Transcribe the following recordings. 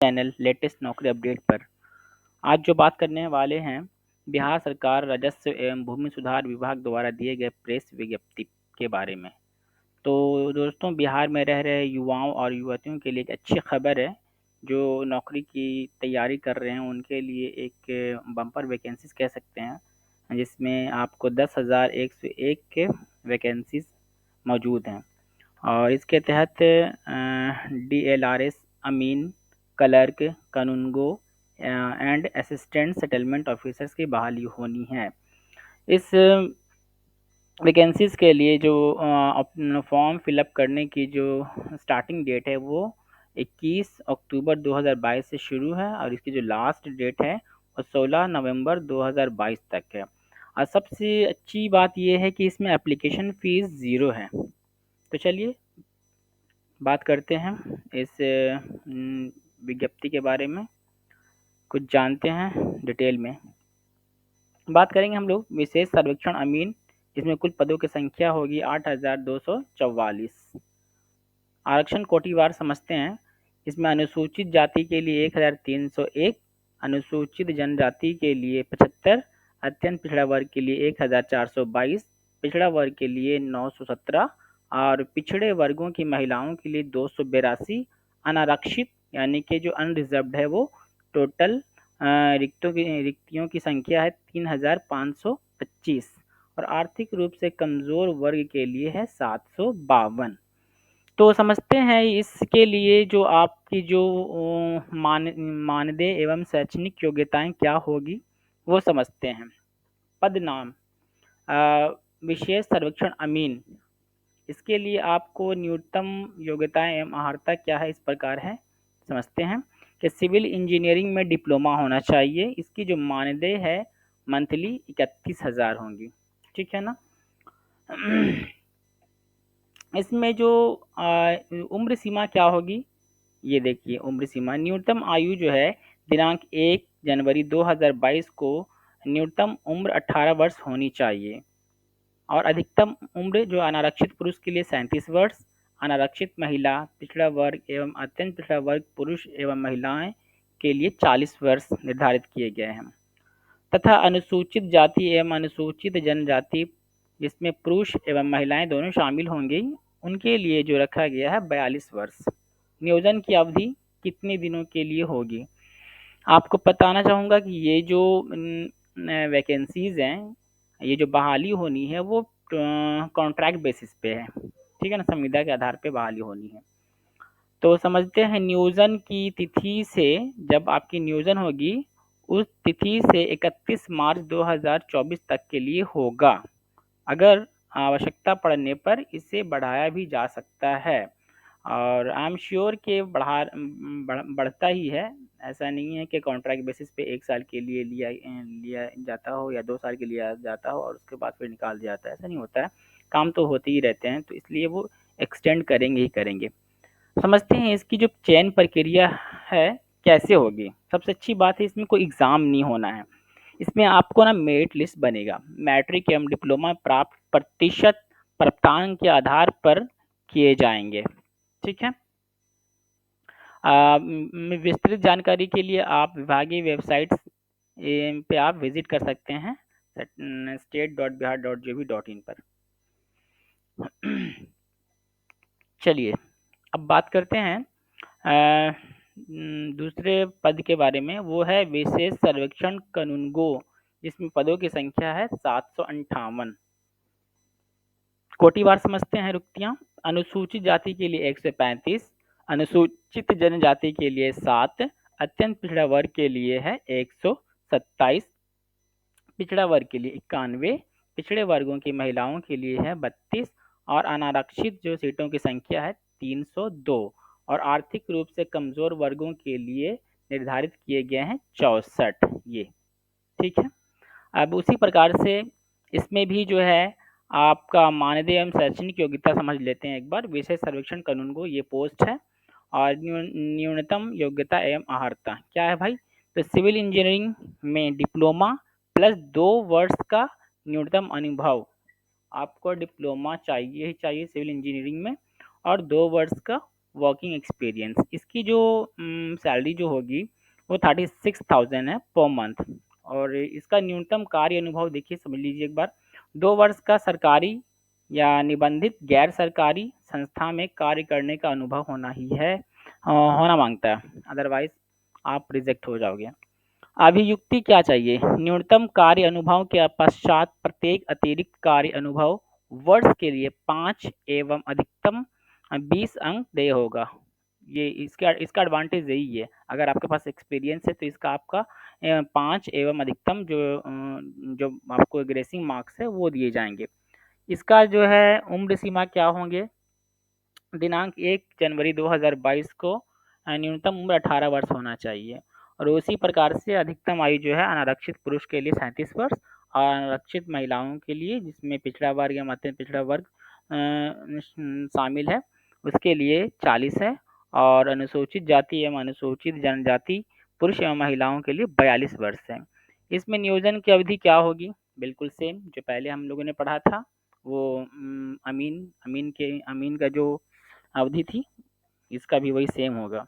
Channel latest नौकरी update पर। आज जो बात करने वाले हैं बिहार सरकार राजस्व एवं भूमि सुधार विभाग द्वारा दिए गए प्रेस विज्ञप्ति के बारे में। तो दोस्तों, बिहार में रह रहे युवाओं और युवतियों के लिए एक अच्छी खबर है। जो नौकरी की तैयारी कर रहे हैं उनके लिए एक बम्पर वैकेंसीज कह सकते हैं, जिसमें आपको 10,101 वैकेंसीज मौजूद हैं। और इसके तहत DLRS, अमीन, क्लर्क, कानूनगो एंड असिस्टेंट सेटलमेंट ऑफिसर्स की बहाली होनी है। इस वैकेंसीज के लिए जो फॉर्म फिलअप करने की जो स्टार्टिंग डेट है वो 21 अक्टूबर 2022 से शुरू है और इसकी जो लास्ट डेट है वो 16 नवंबर 2022 तक है। और सबसे अच्छी बात यह है कि इसमें एप्लीकेशन फ़ीस 0 है। तो चलिए बात करते हैं इस विज्ञप्ति के बारे में, कुछ जानते हैं डिटेल में। बात करेंगे हम लोग विशेष सर्वेक्षण अमीन, जिसमें कुल पदों की संख्या होगी 8,244। आरक्षण कोटिवार समझते हैं। इसमें अनुसूचित जाति के लिए 1,301, अनुसूचित जनजाति के लिए 75, अत्यंत पिछड़ा वर्ग के लिए 1,422, पिछड़ा वर्ग के लिए 917 और पिछड़े वर्गों की महिलाओं के लिए 282, अनारक्षित यानी कि जो अनरिजर्व्ड है वो टोटल रिक्तियों की संख्या है 3,525 और आर्थिक रूप से कमजोर वर्ग के लिए है 752। तो समझते हैं इसके लिए जो आपकी जो मानदेय एवं शैक्षणिक योग्यताएं क्या होगी वो समझते हैं। पद नाम विशेष सर्वेक्षण अमीन, इसके लिए आपको न्यूनतम योग्यताएं एवं अर्हता क्या है इस प्रकार है, समझते हैं कि सिविल इंजीनियरिंग में डिप्लोमा होना चाहिए। इसकी जो मानदेय है मंथली 31,000 होंगी, ठीक है ना। इसमें जो उम्र सीमा क्या होगी, ये देखिए उम्र सीमा न्यूनतम आयु जो है दिनांक 1 जनवरी 2022 को न्यूनतम उम्र 18 वर्ष होनी चाहिए और अधिकतम उम्र जो अनारक्षित पुरुष के लिए 37 वर्ष, अनारक्षित महिला, पिछड़ा वर्ग एवं अत्यंत पिछड़ा वर्ग पुरुष एवं महिलाएं के लिए 40 वर्ष निर्धारित किए गए हैं तथा अनुसूचित जाति एवं अनुसूचित जनजाति जिसमें पुरुष एवं महिलाएं दोनों शामिल होंगे उनके लिए जो रखा गया है 42 वर्ष। नियोजन की अवधि कितने दिनों के लिए होगी, आपको बताना चाहूँगा कि ये जो वैकेंसीज हैं, ये जो बहाली होनी है वो कॉन्ट्रैक्ट बेसिस पे है, ठीक है ना, संविदा के आधार पे बहाली होनी है। तो समझते हैं नियोजन की तिथि से, जब आपकी नियोजन होगी उस तिथि से 31 मार्च 2024 तक के लिए होगा। अगर आवश्यकता पड़ने पर इसे बढ़ाया भी जा सकता है और आई एम श्योर कि बढ़ता ही है। ऐसा नहीं है कि कॉन्ट्रैक्ट बेसिस पे 1 साल के लिए लिया जाता हो या 2 साल के लिया जाता हो और उसके बाद फिर निकाल दिया जाता है, ऐसा नहीं होता है। काम तो होते ही रहते हैं, तो इसलिए वो एक्सटेंड करेंगे ही करेंगे। समझते हैं इसकी जो चयन प्रक्रिया है कैसे होगी। सबसे अच्छी बात है इसमें कोई एग्ज़ाम नहीं होना है। इसमें आपको ना मेरिट लिस्ट बनेगा, मैट्रिक एवं डिप्लोमा प्राप्त प्रतिशत प्राप्तांक के आधार पर किए जाएंगे, ठीक है। विस्तृत जानकारी के लिए आप विभागीय वेबसाइट्स पे आप विजिट कर सकते हैं state.bihar.gov.in पर। चलिए अब बात करते हैं दूसरे पद के बारे में, वो है विशेष सर्वेक्षण कानूनगो, जिसमें पदों की संख्या है 758। कोटिवार समझते हैं रिक्तियां। अनुसूचित जाति के लिए 135, अनुसूचित जनजाति के लिए 7, अत्यंत पिछड़ा वर्ग के लिए है 127, पिछड़ा वर्ग के लिए 91, पिछड़े वर्गों की महिलाओं के लिए है 32 और अनारक्षित जो सीटों की संख्या है 302 और आर्थिक रूप से कमजोर वर्गों के लिए निर्धारित किए गए हैं 64, ये ठीक है। अब उसी प्रकार से इसमें भी जो है आपका मानदेय एवं शैक्षणिक योग्यता समझ लेते हैं एक बार। विशेष सर्वेक्षण कानून को ये पोस्ट है और न्यूनतम योग्यता एवं अर्हता क्या है भाई, तो सिविल इंजीनियरिंग में डिप्लोमा प्लस 2 वर्ष का न्यूनतम अनुभव, आपको डिप्लोमा चाहिए ही चाहिए सिविल इंजीनियरिंग में और 2 वर्ष का वर्किंग एक्सपीरियंस। इसकी जो सैलरी जो होगी वो 36,000 है पर मंथ। और इसका न्यूनतम कार्य अनुभव देखिए, समझ लीजिए एक बार, 2 वर्ष का सरकारी या निबंधित गैर सरकारी संस्था में कार्य करने का अनुभव होना ही है, होना मांगता है, अदरवाइज आप रिजेक्ट हो जाओगे। अभियुक्ति क्या चाहिए? न्यूनतम कार्य अनुभव के पश्चात प्रत्येक अतिरिक्त कार्य अनुभव वर्ष के लिए 5 एवं अधिकतम 20 अंक देय होगा। ये इसका इसका एडवांटेज यही है, अगर आपके पास एक्सपीरियंस है तो इसका आपका 5 एवं अधिकतम जो आपको ग्रेसिंग मार्क्स है वो दिए जाएंगे। इसका जो है उम्र सीमा क्या होंगे? दिनांक 1 जनवरी 2022 को न्यूनतम उम्र 18 वर्ष होना चाहिए। और उसी प्रकार से अधिकतम आयु जो है अनारक्षित पुरुष के लिए 37 वर्ष और अनारक्षित महिलाओं के लिए, जिसमें पिछड़ा वर्ग या मध्यम पिछड़ा वर्ग शामिल है, उसके लिए 40 है। और अनुसूचित जाति एवं अनुसूचित जनजाति पुरुष एवं महिलाओं के लिए 42 वर्ष है। इसमें नियोजन की अवधि क्या होगी? बिल्कुल सेम जो पहले हम लोगों ने पढ़ा था, वो अमीन का जो अवधि थी, इसका भी वही सेम होगा।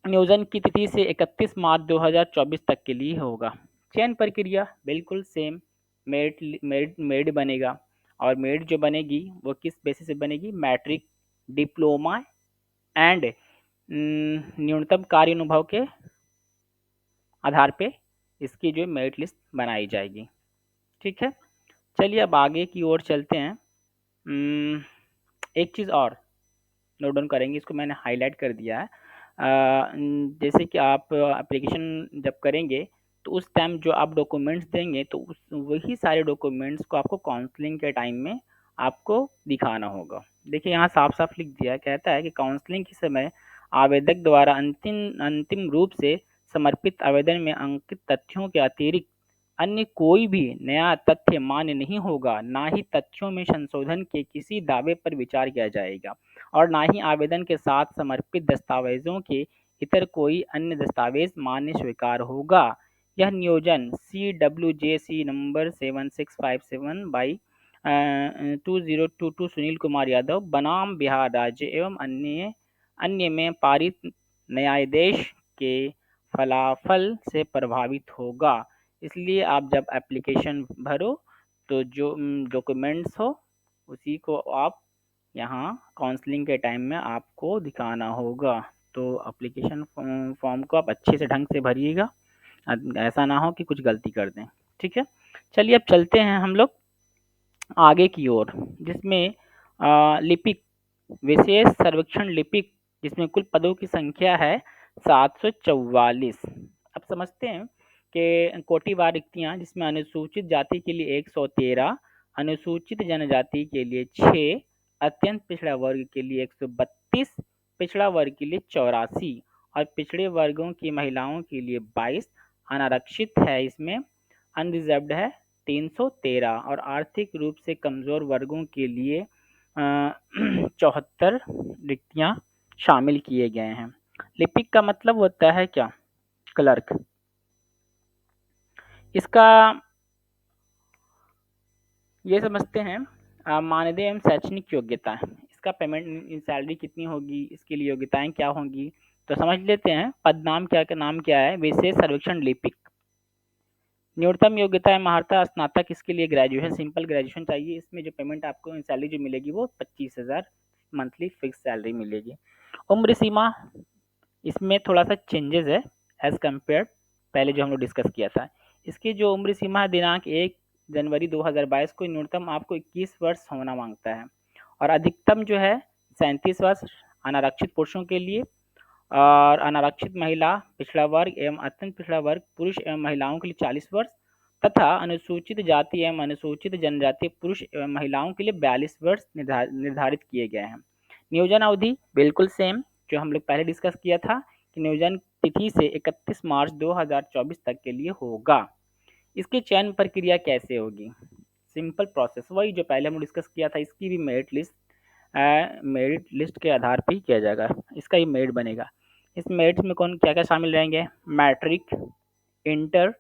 नियोजन की तिथि से 31 मार्च 2024 तक के लिए होगा। चयन प्रक्रिया बिल्कुल सेम, मेरिट बनेगा। और मेरिट जो बनेगी वो किस बेसिस पे बनेगी? मैट्रिक, डिप्लोमा एंड न्यूनतम कार्य अनुभव के आधार पे इसकी जो मेरिट लिस्ट बनाई जाएगी। ठीक है, चलिए अब आगे की ओर चलते हैं। एक चीज़ और नोट डाउन करेंगे, इसको मैंने हाईलाइट कर दिया है। जैसे कि आप एप्लीकेशन जब करेंगे तो उस टाइम जो आप डॉक्यूमेंट्स देंगे तो उस वही सारे डॉक्यूमेंट्स को आपको काउंसलिंग के टाइम में आपको दिखाना होगा। देखिए यहाँ साफ साफ लिख दिया है, कहता है कि काउंसलिंग के समय आवेदक द्वारा अंतिम अंतिम रूप से समर्पित आवेदन में अंकित तथ्यों के अतिरिक्त अन्य कोई भी नया तथ्य मान्य नहीं होगा, ना ही तथ्यों में संशोधन के किसी दावे पर विचार किया जाएगा और ना ही आवेदन के साथ समर्पित दस्तावेजों के इतर कोई अन्य दस्तावेज मान्य स्वीकार होगा। यह नियोजन CWJC number 7657 by 2022 Sunil Kumar Yadav बनाम बिहार राज्य एवं अन्य में पारित न्यायाधीश के फलाफल से प्रभावित होगा। इसलिए आप जब एप्लीकेशन भरो तो जो डॉक्यूमेंट्स हो उसी को आप यहाँ काउंसलिंग के टाइम में आपको दिखाना होगा। तो एप्लीकेशन फॉर्म को आप अच्छे से ढंग से भरिएगा, ऐसा ना हो कि कुछ गलती कर दें। ठीक है, चलिए अब चलते हैं हम लोग आगे की ओर, जिसमें लिपिक विशेष सर्वेक्षण लिपिक, जिसमें कुल पदों की संख्या है 744। अब समझते हैं कि कोटिवार रिक्तियाँ, जिसमें अनुसूचित जाति के लिए 113, अनुसूचित जनजाति के लिए 6, अत्यंत पिछड़ा वर्ग के लिए 132, पिछड़ा वर्ग के लिए 84 और पिछड़े वर्गों की महिलाओं के लिए 22, अनारक्षित है इसमें, अनरिजर्व्ड है 313 और आर्थिक रूप से कमजोर वर्गों के लिए 74 रिक्तियां शामिल किए गए हैं। लिपिक का मतलब होता है क्या? क्लर्क। इसका ये समझते हैं मानदेय एवं शैक्षणिक योग्यता। इसका पेमेंट सैलरी कितनी होगी, इसके लिए योग्यताएं क्या होंगी, तो समझ लेते हैं। पद नाम क्या है? विशेष सर्वेक्षण लिपिक। न्यूनतम योग्यता है महारता स्नातक, इसके लिए ग्रेजुएशन, सिंपल ग्रेजुएशन चाहिए। इसमें जो पेमेंट आपको सैलरी जो मिलेगी वो 25,000 मंथली फिक्स सैलरी मिलेगी। उम्र सीमा, इसमें थोड़ा सा चेंजेस है एज कम्पेयर पहले जो हम लोग डिस्कस किया था। इसकी जो उम्र सीमा है दिनांक 1 जनवरी 2022 को न्यूनतम आपको 21 वर्ष होना मांगता है और अधिकतम जो है 37 वर्ष अनारक्षित पुरुषों के लिए और अनारक्षित महिला, पिछड़ा वर्ग एवं अत्यंत पिछड़ा वर्ग पुरुष एवं महिलाओं के लिए 40 वर्ष तथा अनुसूचित जाति एवं अनुसूचित जनजाति पुरुष एवं महिलाओं के लिए 42 वर्ष निर्धारित किए गए हैं। नियोजन अवधि बिल्कुल सेम जो हम लोग पहले डिस्कस किया था कि नियोजन तिथि से 31 मार्च 2024 तक के लिए होगा। इसकी चयन प्रक्रिया कैसे होगी? सिंपल प्रोसेस, वही जो पहले हम डिस्कस किया था। इसकी भी मेरिट लिस्ट के आधार पर ही किया जाएगा, इसका ही मेरिट बनेगा। इस मेरिट में कौन क्या क्या शामिल रहेंगे? मैट्रिक, इंटर,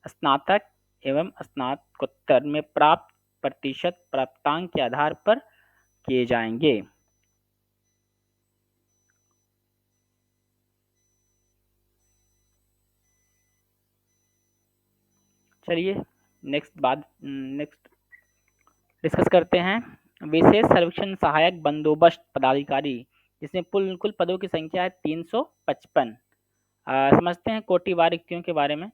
स्नातक एवं स्नातकोत्तर में प्राप्त प्रतिशत प्राप्तांक के आधार पर किए जाएंगे। चलिए नेक्स्ट डिस्कस करते हैं। विशेष सर्वेक्षण सहायक बंदोबस्त पदाधिकारी, जिसमें कुल पदों की संख्या है 355। समझते हैं कोटिवार रिक्तियों के बारे में।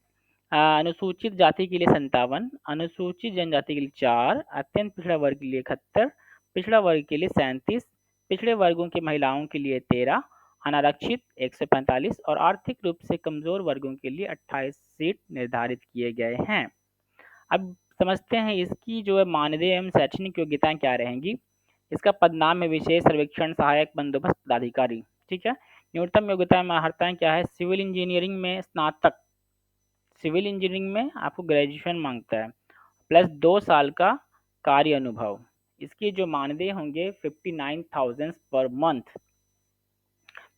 अनुसूचित जाति के लिए 57, अनुसूचित जनजाति के लिए 4, अत्यंत पिछड़ा वर्ग के लिए 71, पिछड़ा वर्ग के लिए 37, पिछड़े वर्गों की महिलाओं के लिए 13, अनारक्षित 145 और आर्थिक रूप से कमजोर वर्गों के लिए 28 सीट निर्धारित किए गए हैं। अब समझते हैं इसकी जो है मानदेय एवं शैक्षणिक योग्यताएं क्या रहेंगी। इसका पदनाम है विशेष सर्वेक्षण सहायक बंदोबस्त पदाधिकारी। ठीक है। न्यूनतम योग्यता में अर्हताएं क्या है। सिविल इंजीनियरिंग में स्नातक, सिविल इंजीनियरिंग में आपको ग्रेजुएशन मांगता है, प्लस 2 साल का कार्य अनुभव। इसकी जो मानदेय होंगे 59,000 पर मंथ।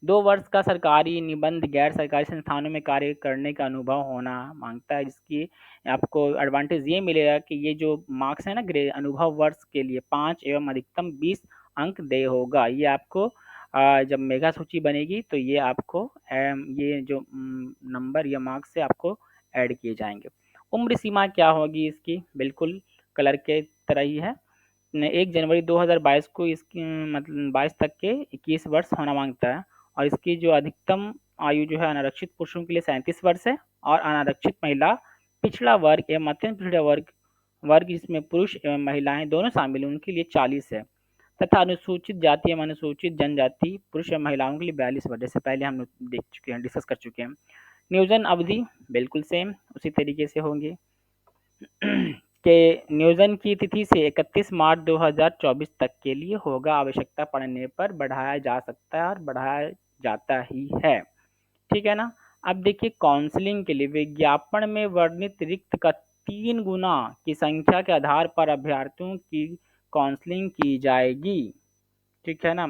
2 वर्ष का सरकारी निबंध गैर सरकारी संस्थानों में कार्य करने का अनुभव होना मांगता है, जिसकी आपको एडवांटेज ये मिलेगा कि ये जो मार्क्स है ना ग्रे अनुभव वर्ष के लिए 5 एवं अधिकतम 20 अंक देय होगा। ये आपको जब मेगा सूची बनेगी तो ये आपको ये जो नंबर या मार्क्स से आपको ऐड किए जाएंगे। उम्र सीमा क्या होगी इसकी, बिल्कुल कलर के तरह ही है। 1 जनवरी 2022 को इसकी मतलब 22 तक के 21 वर्ष होना मांगता है। और इसकी जो अधिकतम आयु जो है अनारक्षित पुरुषों के लिए 37 वर्ष है और अनारक्षित महिला पिछड़ा वर्ग एवं अत्यंत पिछड़ा वर्ग जिसमें पुरुष एवं महिलाएं दोनों शामिल हैं उनके लिए 40 है। तथा अनुसूचित जाति एवं अनुसूचित जनजाति पुरुष एवं महिलाओं के लिए 42 वर्ष, जैसे पहले हम देख चुके हैं, डिस्कस कर चुके हैं। नियोजन अवधि बिल्कुल सेम उसी तरीके से होंगे के नियोजन की तिथि से 31 मार्च 2024 तक के लिए होगा। आवश्यकता पड़ने पर बढ़ाया जा सकता है और बढ़ाया जाता ही है। ठीक है ना। अब देखिए काउंसलिंग के लिए विज्ञापन में वर्णित रिक्त का 3 गुना की संख्या के आधार पर अभ्यर्थियों की काउंसलिंग की जाएगी। ठीक है ना।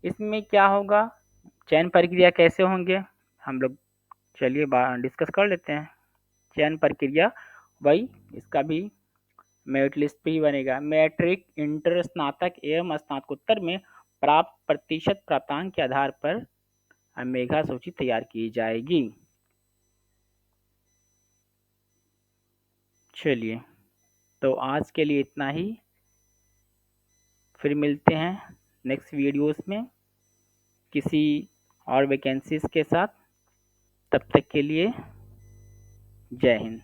इसमें क्या होगा, चयन प्रक्रिया कैसे होंगे हम लोग चलिए डिस्कस कर लेते हैं। चयन प्रक्रिया वही इसका भी मेरिट लिस्ट पे ही बनेगा। मैट्रिक, इंटर, स्नातक एवं स्नातकोत्तर में प्राप्त प्रतिशत प्राप्तांक के आधार पर मेगा सूची तैयार की जाएगी। चलिए तो आज के लिए इतना ही, फिर मिलते हैं नेक्स्ट वीडियोस में किसी और वैकेंसीज के साथ। तब तक के लिए जय हिंद।